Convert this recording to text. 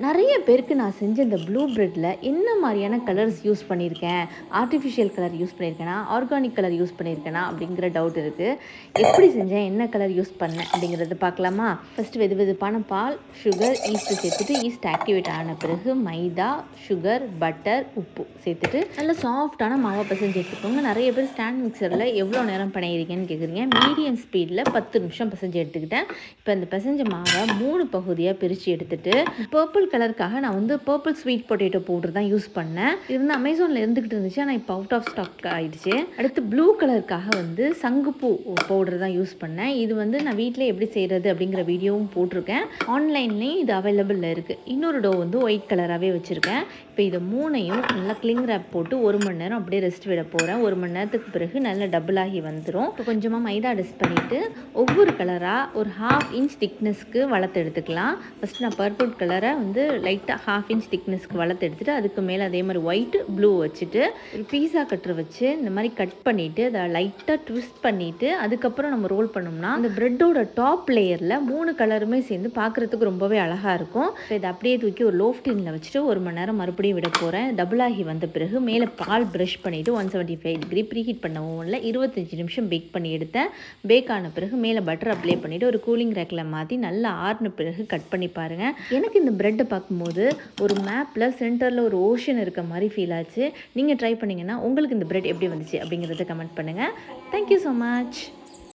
நிறைய பேருக்கு நான் செஞ்ச இந்த ப்ளூ பிரெட்டில் என்ன மாதிரியான கலர்ஸ் யூஸ் பண்ணியிருக்கேன், ஆர்டிஃபிஷியல் கலர் யூஸ் பண்ணியிருக்கேனா, ஆர்கானிக் கலர் யூஸ் பண்ணியிருக்கேனா அப்படிங்கிற டவுட் இருக்குது. எப்படி செஞ்சேன், என்ன கலர் யூஸ் பண்ணேன் அப்படிங்கிறது பார்க்கலாமா? ஃபஸ்ட்டு வெது வெதுப்பான பால், சுகர், ஈஸ்ட்டு சேர்த்துட்டு ஈஸ்ட் ஆக்டிவேட் ஆன பிறகு மைதா, சுகர், பட்டர், உப்பு சேர்த்துட்டு நல்லா சாஃப்டான மாவை பிசைஞ்சு எடுத்துக்கோங்க. நிறைய பேர் ஸ்டாண்ட் மிக்சரில் எவ்வளோ நேரம் பிணையிறீங்கன்னு கேட்குறீங்க. மீடியம் ஸ்பீடில் 10 நிமிஷம் பிசைஞ்சு எடுத்துக்கிட்டேன். இப்போ இந்த பிசைஞ்ச மாவை 3 பகுதியாக பிரித்து எடுத்துட்டு பர்பிள் கலருக்காக நான் வந்து பர்பிள் ஸ்வீட் பொட்டேட்டோ பவுடர் தான் யூஸ் பண்ணேன். இது வந்து அமேசானில் இருந்துக்கிட்டு இருந்துச்சு, ஆனால் இப்போ அவுட் ஆஃப் ஸ்டாக் ஆகிடுச்சு. அடுத்து ப்ளூ கலருக்காக வந்து சங்குப்பூ பவுடர் தான் யூஸ் பண்ணேன். இது வந்து நான் வீட்டில் எப்படி செய்கிறது அப்படிங்கிற வீடியோவும் போட்டிருக்கேன். ஆன்லைன்லேயும் இது அவைலபிளில் இருக்குது. இன்னொரு டோ வந்து ஒயிட் கலராகவே வச்சுருக்கேன். இப்போ இதை மூணையும் நல்லா கிளிங் ரேப் போட்டு 1 மணி நேரம் அப்படியே ரெஸ்ட் விட போகிறேன். 1 மணி நேரத்துக்கு பிறகு நல்லா டபுள் ஆகி வந்துடும். இப்போ கொஞ்சமாக மைதா டஸ்ட் பண்ணிவிட்டு ஒவ்வொரு கலராக ஒரு 1/2 இன்ச் திக்னஸ்க்கு வளர்த்து எடுத்துக்கலாம். ஃபஸ்ட்டு நான் பர்பிள் கலரை வந்து லைட்டாக 1/2 இன்ச் திக்னஸ்க்கு வளர்த்து எடுத்துகிட்டு அதுக்கு மேலே அதே மாதிரி ஒயிட்டு ப்ளூ வச்சுட்டு ஒரு பீஸா கட்டர் வச்சு இந்த மாதிரி கட் பண்ணிவிட்டு அதை லைட்டாக ட்விஸ்ட் பண்ணிவிட்டு அதுக்கப்புறம் நம்ம ரோல் பண்ணோம்னா அந்த ப்ரெட்டோட டாப் லேயரில் 3 கலருமே சேர்ந்து பார்க்குறதுக்கு ரொம்பவே அழகாக இருக்கும். இப்போ இதை அப்படியே தூக்கி ஒரு லோஃப் டின்னில் வச்சுட்டு 1 மணி நேரம் மறுபடியும் விட போகிறேன். டபுள் ஆகி வந்த பிறகு மேலே பால் ப்ரஷ் பண்ணிவிட்டு 175 டிகிரி ப்ரீஹீட் பண்ண ஓவனில் 25 நிமிஷம் பேக் பண்ணி எடுத்தேன். பேக் ஆன பிறகு மேலே பட்டர் அப்ளை பண்ணிவிட்டு ஒரு கூலிங் ரேக்கில் மாற்றி நல்லா ஆறின பிறகு கட் பண்ணி பாருங்கள். எனக்கு இந்த ப்ரெட்டை பார்க்கும்போது ஒரு மேப்பில் சென்டரில் ஒரு ஓஷன் இருக்க மாதிரி ஃபீல் ஆச்சு. நீங்கள் ட்ரை பண்ணிங்கன்னா உங்களுக்கு இந்த ப்ரெட் எப்படி வந்துச்சு அப்படிங்கிறத கமெண்ட் பண்ணுங்கள். Thank you so much.